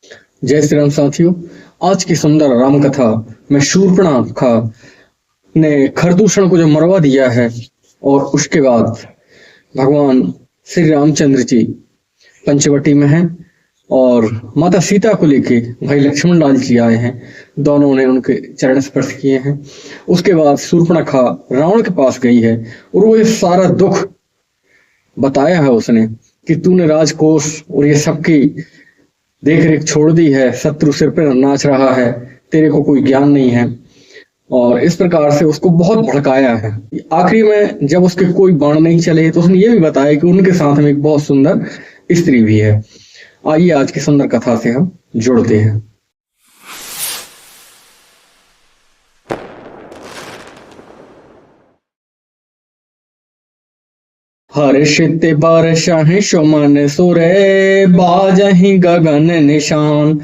जय श्री राम साथियों। आज की सुंदर राम कथा में शूर्पणखा ने खरदूषण को जो मरवा दिया है और उसके बाद भगवान श्री रामचंद्र जी पंचवटी में हैं और माता सीता को लेके भाई लक्ष्मण लाल जी आए हैं। दोनों ने उनके चरण स्पर्श किए हैं। उसके बाद शूर्पणखा रावण के पास गई है और वो ये सारा दुख बताया है उसने कि तूने राजकोष और ये सबकी देख रेख छोड़ दी है, शत्रु सिर पर नाच रहा है, तेरे को कोई ज्ञान नहीं है, और इस प्रकार से उसको बहुत भड़काया है। आखिरी में जब उसके कोई बाण नहीं चले तो उसने ये भी बताया कि उनके साथ में एक बहुत सुंदर स्त्री भी है। आइए आज की सुंदर कथा से हम जुड़ते हैं। हर्षित बरषहि सुमन सुरे बाजहि गगन निशान।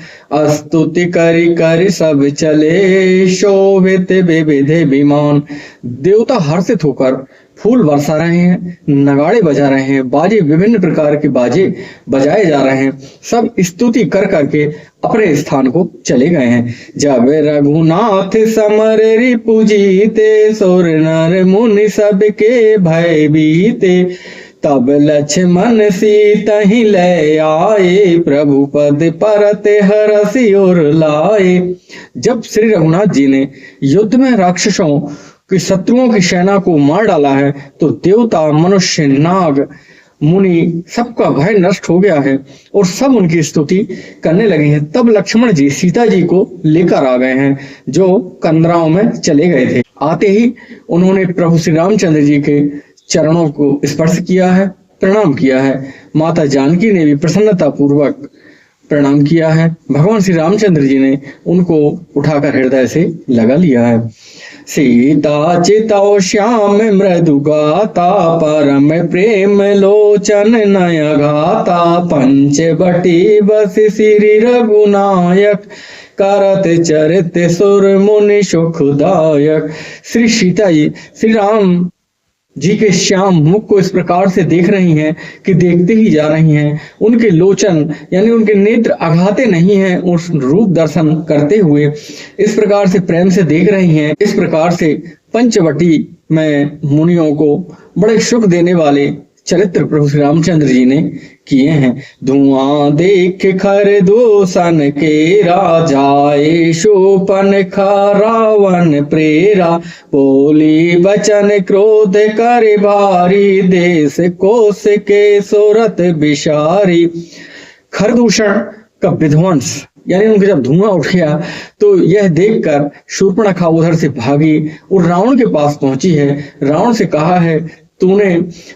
स्तुति करि करि सब चले शोभित विविध विमान। देवता हर्षित होकर फूल बरसा रहे हैं, नगाड़े बजा रहे हैं, बाजे विभिन्न प्रकार के बाजे बजाए जा रहे हैं। सब स्तुति कर करके अपने स्थान को चले गए हैं। जब रघुनाथ समर रिपु जीते सुर नर मुनि सबके भय बीते। तब लक्ष्मण सीता ही ले आए प्रभु पद परते हरसि और लाए। जब श्री रघुनाथ जी ने युद्ध में राक्षसों कि शत्रुओं की सेना को मार डाला है तो देवता, मनुष्य, नाग, मुनि सबका भय नष्ट हो गया है और सब उनकी स्तुति करने लगे हैं। तब लक्ष्मण जी सीता जी को लेकर आ गए हैं जो कंदराओं में चले गए थे। आते ही उन्होंने प्रभु श्री रामचंद्र जी के चरणों को स्पर्श किया है, प्रणाम किया है। माता जानकी ने भी प्रसन्नता पूर्वक प्रणाम किया है। भगवान श्री रामचंद्र जी ने उनको उठाकर हृदय से लगा लिया है। सीता चितौ श्याम मृदु गाता परम प्रेम लोचन नय घाता। पंचवटी बस श्री रघुनायक करत चरित सुर मुनि सुखदायक। श्री सीता जी श्री राम जी के श्याम मुख को इस प्रकार से देख रही हैं कि देखते ही जा रही हैं। उनके लोचन यानी उनके नेत्र अघाते नहीं हैं, उस रूप दर्शन करते हुए इस प्रकार से प्रेम से देख रही हैं। इस प्रकार से पंचवटी में मुनियों को बड़े सुख देने वाले चरित्र प्रभु श्री रामचंद्र जी ने किए हैं। धुआं देख खरदूषण के राजाए शूर्पणखा रावण प्रेरा। बोली वचन क्रोध कर भारी देश कोश के सूरत विशारी। खरदूषण का विध्वंस यानी उनके जब धुआं उठ गया तो यह देखकर शूर्पणखा उधर से भागी और रावण के पास पहुंची है। रावण से कहा है तूने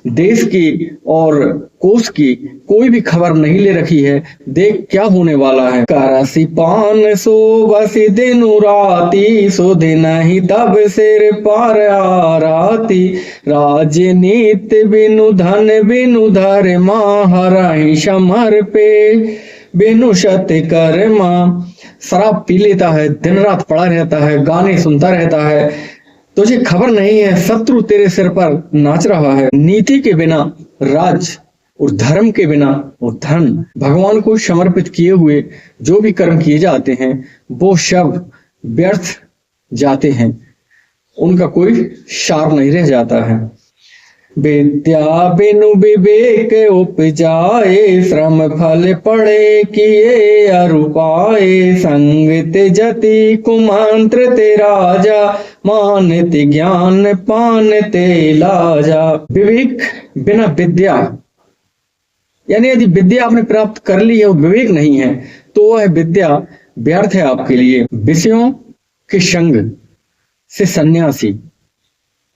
देश की और कोष की कोई भी खबर नहीं ले रखी है, देख क्या होने वाला है। करसी पान सो बसी दिनु राती सुधि नहीं तब सिर पार आराती। राजनीत बिनु धन बिनु धर्मा हरहि समर पे बिनु सत कर्मा। शराब पी लेता है, दिन रात पड़ा रहता है, गाने सुनता रहता है, तुझे खबर नहीं है शत्रु तेरे सिर पर नाच रहा है। नीति के बिना राज और धर्म के बिना और धन, भगवान को समर्पित किए हुए जो भी कर्म किए जाते हैं वो सब व्यर्थ जाते हैं, उनका कोई सार नहीं रह जाता है। विद्या बिनु विवेक उपजाए श्रम फल पड़े किए अरुपाए। संग त्यजति कुमंत्र ते राजा मानति ज्ञान पानते लाजा। विवेक बिना विद्या यानी यदि विद्या आपने प्राप्त कर ली है और विवेक नहीं है तो वह विद्या व्यर्थ है आपके लिए। विषयों के संग से सन्यासी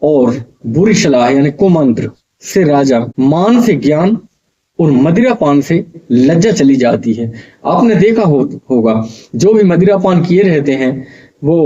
और बुरी सलाह यानी कुमंत्र से राजा, मान से ज्ञान और मदिरा पान से लज्जा चली जाती है। आपने देखा होगा जो भी मदिरा पान किए रहते हैं वो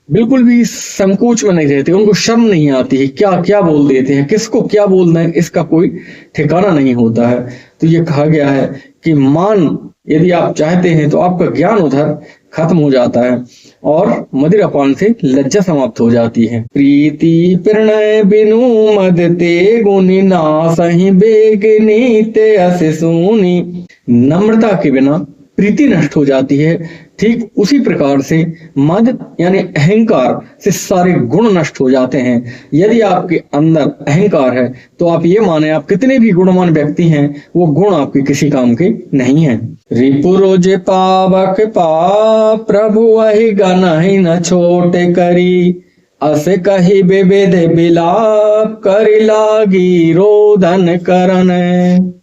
बिल्कुल भी संकोच में नहीं रहते, उनको शर्म नहीं आती है, क्या क्या बोल देते हैं, किसको क्या बोलना है इसका कोई ठिकाना नहीं होता है। तो ये कहा गया है कि मान यदि आप चाहते हैं तो आपका ज्ञान उधर खत्म हो जाता है और मदिरापान से लज्जा समाप्त हो जाती है। प्रीति प्रणय बिनु मद ते गुनी नासहि बेगनी ते अस सुनी। नम्रता के बिना प्रीति नष्ट हो जाती है, ठीक उसी प्रकार से मद यानी अहंकार से सारे गुण नष्ट हो जाते हैं। यदि आपके अंदर अहंकार है तो आप ये माने आप कितने भी गुणवान व्यक्ति हैं, वो गुण आपके किसी काम के नहीं हैं। रिपुरोज पावक पाप प्रभु वही गण ही न छोटे करी, अस कही बेबेद बिलाप करी लागी रोदन करन।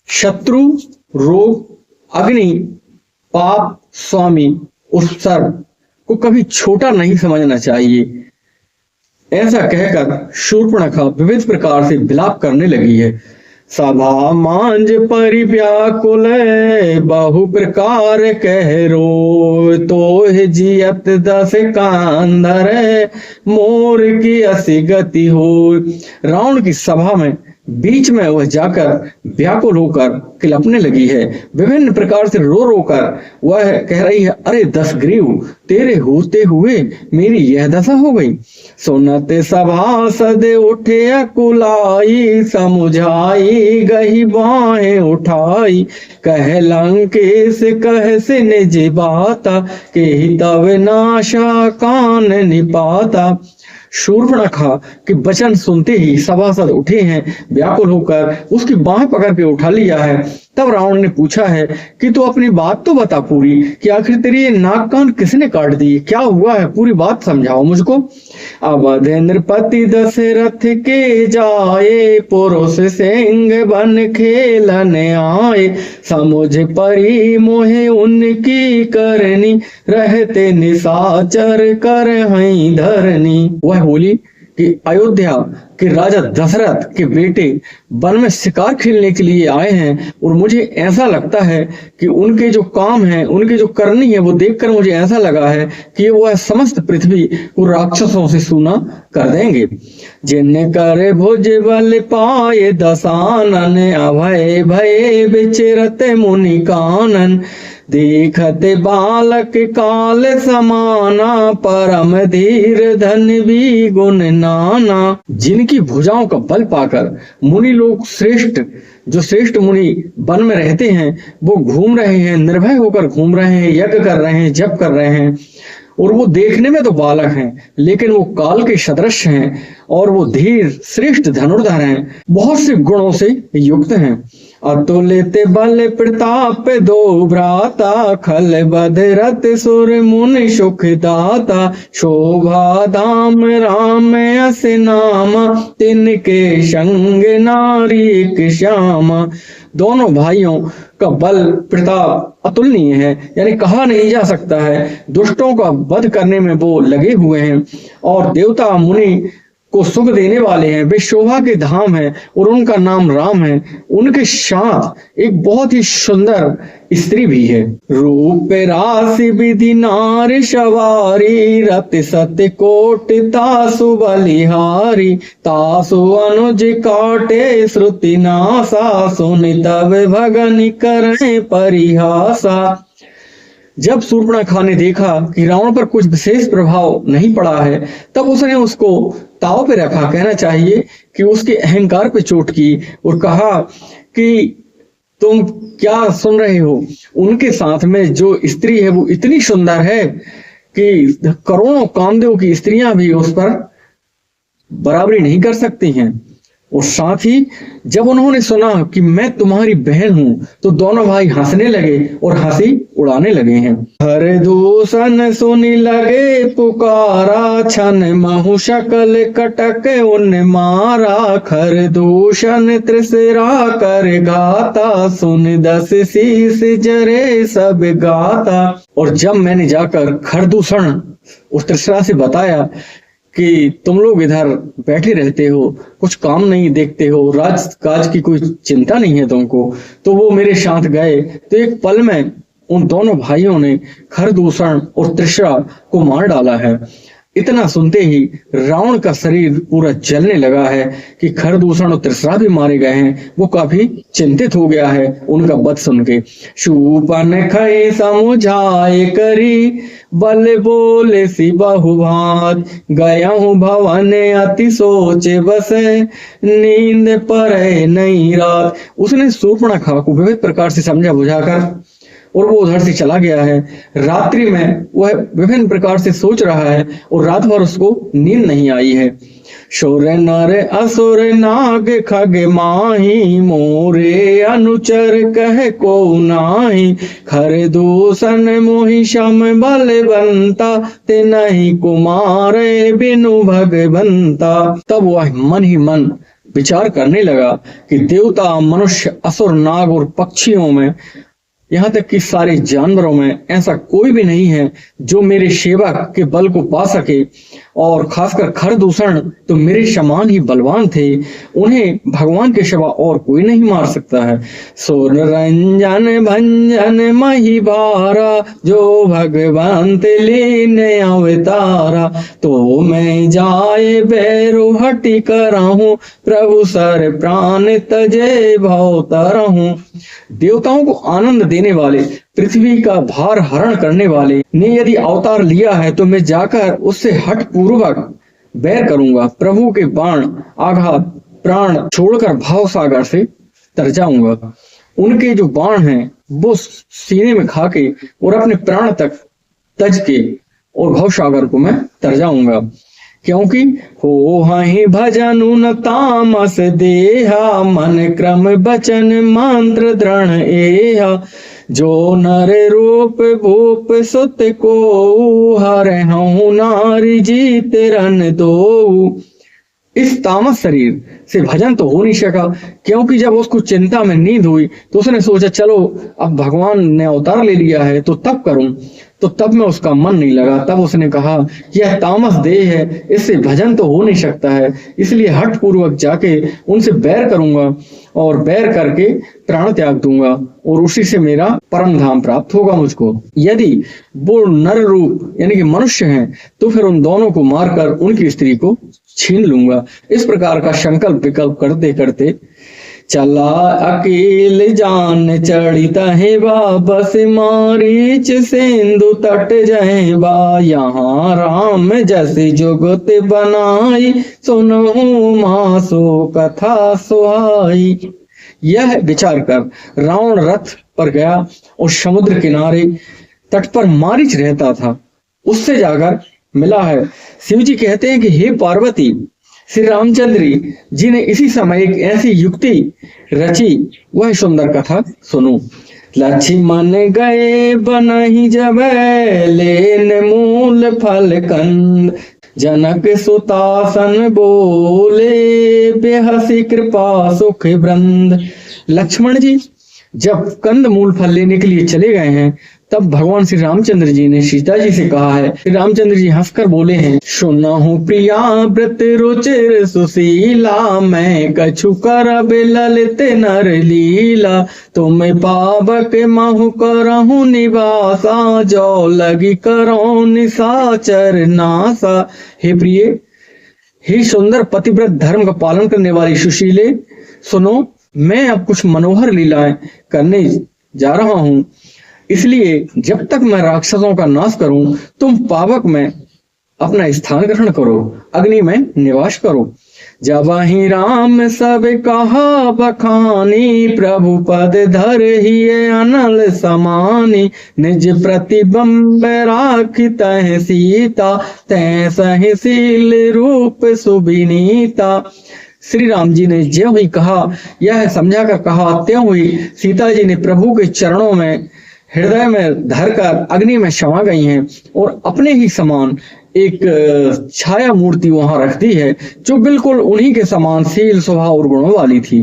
शत्रु, रोग, अग्नि, पाप, स्वामी, उपसर्ग को कभी छोटा नहीं समझना चाहिए। ऐसा कहकर शूर्पणखा विविध प्रकार से विलाप करने लगी है। सभा मांझ परिव्याकुल बहु प्रकार कह रो, तो जियत दस कांधर मोर की असी गति हो। रावण की सभा में बीच में वह जाकर व्याकुल होकर किलपने लगी है। विभिन्न प्रकार से रो रो कर वह कह रही है, अरे दशग्रीव, तेरे होते हुए मेरी यह दशा हो गई। सुनते सभासद उठे अकुलाई, समुझाई गही बाहें उठाई, कह लंकेश कह से निज बाता, के तब नाशा कान निपाता। शूर्पणखा के वचन सुनते ही सभासद उठे हैं, व्याकुल होकर उसकी बाह पकड़ के उठा लिया है। तब रावण ने पूछा है कि तू अपनी बात तो बता पूरी, कि आखिर तेरी ये नाक कान किसने काट दी, क्या हुआ है, पूरी बात समझाओ मुझको। अवध नृपति दशरथ के जाए, पुरुष सिंह बन खेलन आए, समुझ परी मोहे उनकी करनी, रहते निशाचर कर हई धरनी। वह बोली कि अयोध्या के राजा दशरथ के बेटे वन में शिकार खेलने के लिए आए हैं, और मुझे ऐसा लगता है कि उनके जो काम है, उनकी जो करनी है, वो देखकर मुझे ऐसा लगा है कि वह समस्त पृथ्वी को राक्षसों से सूना कर देंगे। जिन कर भुज बल पाए दसानन, अभय भय विचरत मुनि कानन, देखते बालक काल समाना, परम धीर धन भी गुण नाना। जिनकी भुजाओं का बल पाकर मुनि लोग जो श्रेष्ठ मुनि वन में रहते हैं, वो घूम रहे हैं, निर्भय होकर घूम रहे हैं, यज्ञ कर रहे हैं, जप कर रहे हैं, और वो देखने में तो बालक हैं, लेकिन वो काल के सदृश हैं, और वो धीर श्रेष्ठ धनुर्धर हैं, बहुत से गुणों से युक्त हैं। अतुलित बल प्रताप दो भ्राता, खल बदरत सुर मुनि सुख दाता, शोभा धाम राम अस नामा, तिनके संग नारी श्यामा। दोनों भाइयों का बल प्रताप अतुलनीय है, यानी कहा नहीं जा सकता है। दुष्टों का वध करने में वो लगे हुए हैं, और देवता मुनि को सुख देने वाले हैं। वे शोभा के धाम हैं, और उनका नाम राम है। उनके साथ एक बहुत ही सुंदर स्त्री भी है। रूप राशि विधि नार सवारी, रत सत्य कोट तासु बलिहारी, तासु अनुज काटे श्रुति नासा, सुनि तब भगन करें परिहासा। जब शूर्पणखा ने देखा कि रावण पर कुछ विशेष प्रभाव नहीं पड़ा है, तब उसने उसको ताव पे रखा, कहना चाहिए कि उसके अहंकार पे चोट की, और कहा कि तुम क्या सुन रहे हो। उनके साथ में जो स्त्री है वो इतनी सुंदर है कि करोड़ों कामदेव की स्त्रियां भी उस पर बराबरी नहीं कर सकती हैं। और साथ ही जब उन्होंने सुना कि मैं तुम्हारी बहन हूं, तो दोनों भाई हंसने लगे और हंसी उड़ाने लगे हैं। हर दूषण सुनी लगे पुकारा, छन महु शकल कटक उन मारा, खर दूषण त्रिसरा कर गाता, सुन दस शीस जरे सब गाता। और जब मैंने जाकर खरदूषण उस त्रिसरा से बताया कि तुम लोग इधर बैठे रहते हो, कुछ काम नहीं देखते हो, राज काज की कोई चिंता नहीं है तुमको, तो वो मेरे साथ गए, तो एक पल में उन दोनों भाइयों ने खरदूषण और त्रिशरा को मार डाला है। इतना सुनते ही रावण का शरीर पूरा जलने लगा है कि खरदूषण और त्रिशरा भी मारे गए हैं। वो काफी चिंतित हो गया है उनका वध सुन के। शूपन खई समुझाए करी, बल बोले सी बहुभात, गया हूँ भवन अति सोचे बसे, नींद पड़े नहीं रात। उसने शूर्पणखा को विविध प्रकार से समझा बुझाकर और वो उधर से चला गया है। रात्रि में वह विभिन्न प्रकार से सोच रहा है और रात भर उसको नींद नहीं आई है। शोर नर असुर नाग खग माही, मोरे अनुचर कह को नाही, खर दूषण मोहि शम बलवंता, ते नहीं कुमारे बिनु भगवंता। तब वह मन ही मन विचार करने लगा कि देवता, मनुष्य, असुर, नाग और पक्षियों में, यहाँ तक कि सारे जानवरों में ऐसा कोई भी नहीं है जो मेरे सेवा के बल को पा सके। और खासकर खरदूषण तो मेरे समान ही बलवान थे, उन्हें भगवान के सिवा और कोई नहीं मार सकता है। सुर रंजन भंजन मही भारा, जो भगवंत लीने अवतारा, तो मैं जाए बैरो हटी कराहूं, प्रभु सर प्राण तजे भव तरहूं। देवताओं को आनंद देने वाले, पृथ्वी का भार हरण करने वाले ने यदि अवतार लिया है तो मैं जाकर उससे हठ पूर्वक बैर करूंगा। प्रभु के बाण आघात प्राण छोड़कर भाव सागर से तर जाऊंगा। उनके जो बाण हैं वो सीने में खा के और अपने प्राण तक तज के और भाव सागर को मैं तर जाऊंगा। क्योंकि हो हाहि भजन न तामस देहा, मन क्रम बचन मंत्र दृढ़ एहा, जो नर रूप भूप सुत को, हर हूं नारी जीत रन दो। इस तामस शरीर से भजन तो हो नहीं सका, क्योंकि जब उसको चिंता में नींद हुई तो उसने सोचा चलो अब भगवान ने अवतार ले लिया है तो तब करूं, तो तब में उसका मन नहीं लगा। तब उसने कहा यह तामस देह है, इससे भजन तो हो नहीं सकता है, इसलिए हठ पूर्वक जाके उनसे बैर करूंगा और बैर करके प्राण त्याग दूंगा और उसी से मेरा परम धाम प्राप्त होगा मुझको। यदि वो नर रूप यानी कि मनुष्य हैं तो फिर उन दोनों को मारकर उनकी स्त्री को छीन लूंगा। इस प्रकार का संकल्प विकल्प करते करते चला अकेल जान चढ़िता है बस, मारीच सिंधु तट जाए बा, यहाँ राम जैसे जुगत बनाई, सुनहु मासो कथा सुहाई। यह विचार कर रावण रथ पर गया और समुद्र किनारे तट पर मारीच रहता था, उससे जाकर मिला है। शिव जी कहते हैं कि हे पार्वती, श्री रामचंद्र जी ने इसी समय एक ऐसी युक्ति रची, वह सुंदर कथा सुनो। लक्ष्मण गए बनहि जब, लेन मूल फल कंद, जनक सुतासन बोले, बेहसी कृपा सुख वृंद। लक्ष्मण जी जब कंद मूल फल लेने के लिए चले गए हैं तब भगवान श्री रामचंद्र जी ने सीता जी से कहा है। श्री रामचंद्र जी हंसकर बोले हैं, सुनहु प्रिया व्रत रुचिर सुशीला, मैं कछु करब ललित नर लीला, तुम पावक महु करहु निवासा, जो लगी करो निशाचर नासा। हे प्रिय, हे सुंदर पतिव्रत धर्म का पालन करने वाली सुशीले, सुनो, मैं अब कुछ मनोहर लीलाएं करने जा रहा हूं, इसलिए जब तक मैं राक्षसों का नाश करूं तुम पावक में अपना स्थान ग्रहण करो, अग्नि में निवास करो। जब ही राम सब कहा बखानी, प्रभु पद धर ही अनल समानी, निज प्रतिबंब राखित सीता, तै सहशील रूप सुबिनीता। श्री राम जी ने ज्यों ही कहा, यह समझा कर कहा, त्यों ही सीता जी ने प्रभु के चरणों में हृदय में धरकर अग्नि में समा गई हैं और अपने ही समान एक छाया मूर्ति वहां रख दी है जो बिल्कुल उन्हीं के समान शील स्वभाव और गुणों वाली थी।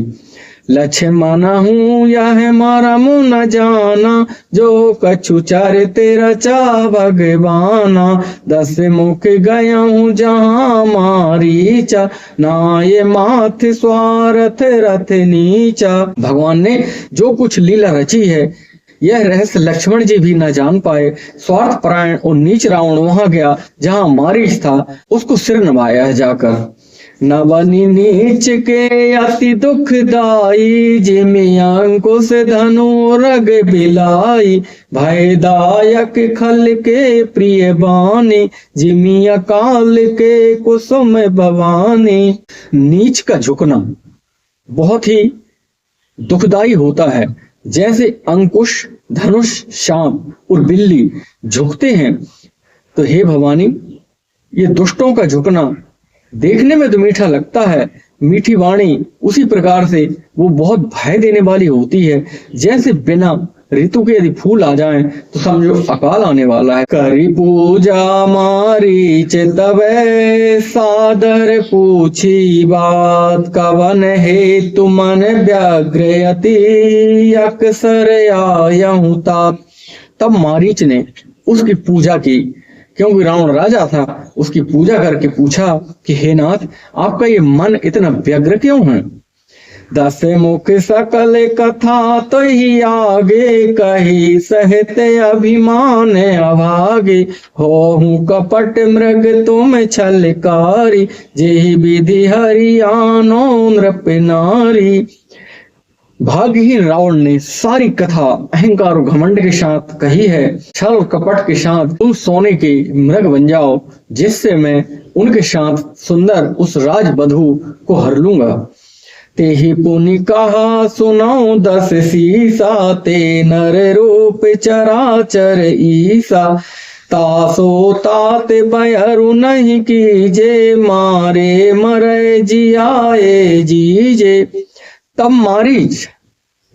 लक्ष्मण हूँ यह मारा मुँह न जाना, जो कछु चरित रचा भगवाना, 10 मुख गया हूँ जहाँ मारीचा, ना ये माथ स्वार्थ रथ नीचा। भगवान ने जो कुछ लीला रची है यह रहस्य लक्ष्मण जी भी न जान पाए। स्वार्थ परायण और नीच रावण वहां गया जहां मारीच था, उसको सिर नवाया जाकर। न बनी नीच के अति दुखदाई, जिमि अंकुश धनु रग बिलाई। भयदायक खल के प्रिय बानी, जिमि अकाल के कुसुम भवानी। नीच का झुकना बहुत ही दुखदाई होता है। जैसे अंकुश, धनुष, सांप और बिल्ली झुकते हैं, तो हे भवानी, ये दुष्टों का झुकना देखने में तो मीठा लगता है, मीठी वाणी उसी प्रकार से वो बहुत भय देने वाली होती है। जैसे बिना ऋतु के यदि फूल आ जाएं तो समझो अकाल आने वाला है। करी पूजा मारीच तबे, सादर पूछी बात। कवन हे तुमन व्याग्र अति, अक्सर आयहु तात। तब मारीच ने उसकी पूजा की, क्योंकि रावण राजा था। उसकी पूजा करके पूछा कि हे नाथ, आपका ये मन इतना व्यग्र क्यों है? दस मुख सकल कथा तो ही आगे, कही सहते अभिमान अभागे। होहु कपट मृग तुम छलकारी, जेहि विधि हरियानो नृप नारी। भाग्यहीन रावण ने सारी कथा अहंकार और घमंड के साथ कही है। छल और कपट के साथ तुम सोने के मृग बन जाओ, जिससे मैं उनके साथ सुंदर उस राजबधू को हर लूंगा। ते ही पुनि कहा सुनाओ दस सीसा, ते नर रूप चराचर ईसा। तासो तात बयरु नहीं कीजे, मारे मरे जियाए जीजे। तब मारीच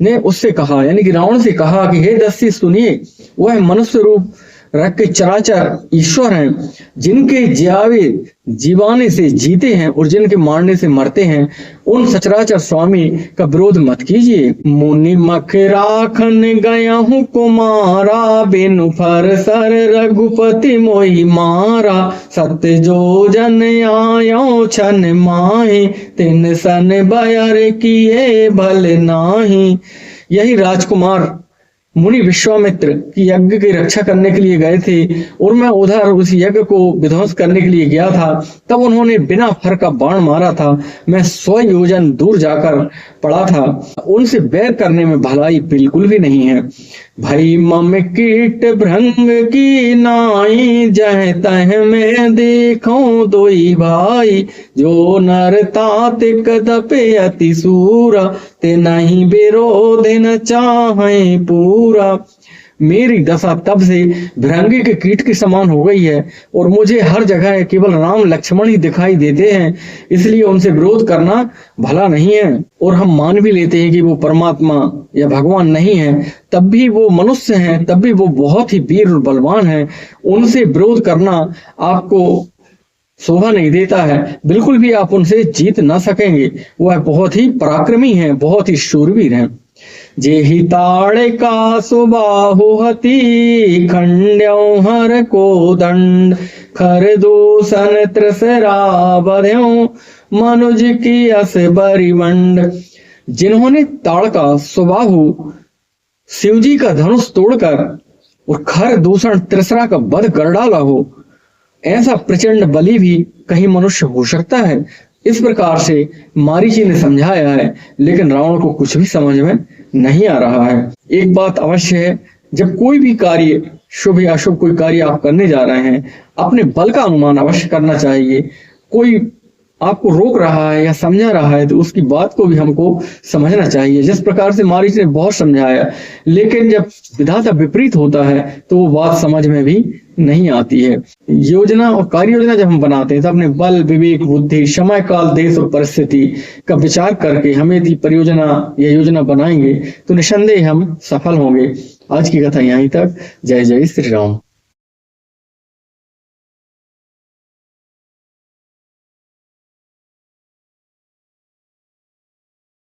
ने उससे कहा, यानी कि रावण से कहा कि हे दस्यु सुनिए, वह मनुष्य रूप रख के चराचर ईश्वर हैं, जिनके जियावे जीवाने से जीते हैं और जिनके मारने से मरते हैं। उन सचराचर स्वामी का विरोध मत कीजिए। मुनि मख राखन गया हूँ कुमारा, बिनु फर सर रघुपति मोहि मारा। सत्य जो जन आयो छन माही, तिन सन बयर किए भल नाही। यही राजकुमार मुनि विश्वामित्र की यज्ञ की रक्षा करने के लिए गए थे और मैं उधर उस यज्ञ को विध्वंस करने के लिए गया था। तब उन्होंने बिना फर का बाण मारा था। मैं 100 योजन दूर जाकर पड़ा था। उनसे बैर करने में भलाई बिल्कुल भी नहीं है। भई मम कीट भृंग की नाई, जह तह में देखो दोई भाई। जो नर तात कदपे अति सूरा, ते नहीं विरोध न चाहे पूरा। मेरी दशा तब से भृंगी के कीट के समान हो गई है और मुझे हर जगह केवल राम लक्ष्मण ही दिखाई देते हैं। इसलिए उनसे विरोध करना भला नहीं है। और हम मान भी लेते हैं कि वो परमात्मा या भगवान नहीं है, तब भी वो मनुष्य हैं, तब भी वो बहुत ही वीर और बलवान हैं। उनसे विरोध करना आपको शोभा नहीं देता है। बिल्कुल भी आप उनसे जीत ना सकेंगे। वह बहुत ही पराक्रमी हैं, बहुत ही शूरवीर हैं। जेहि ताड़ का सुबाहु हति, खंड्यों हर को दंड। खर दूषण त्रिसरा बध्यों, मनुज की अस बरिवंड। जिन्होंने ताड़ का सुबाहु शिवजी का धनुष तोड़कर और खर दूषण त्रिसरा का वध कर डाला हो, ऐसा प्रचंड बली भी कहीं मनुष्य हो सकता है। इस प्रकार से मारीची ने समझाया है, लेकिन रावण को कुछ भी समझ में नहीं आ रहा है। एक बात अवश्य है, जब कोई भी कार्य, शुभ या अशुभ कोई कार्य आप करने जा रहे हैं, अपने बल का अनुमान अवश्य करना चाहिए। कोई आपको रोक रहा है या समझा रहा है तो उसकी बात को भी हमको समझना चाहिए। जिस प्रकार से मारीच ने बहुत समझाया, लेकिन जब विधाता विपरीत होता है तो वो बात समझ में भी नहीं आती है। योजना और कार्य योजना जब हम बनाते हैं तो अपने बल, विवेक, बुद्धि, समय काल, देश और परिस्थिति का विचार करके हम यदि परियोजना या योजना बनाएंगे तो निसंदेह हम सफल होंगे। आज की कथा यहीं तक। जय जय श्री राम।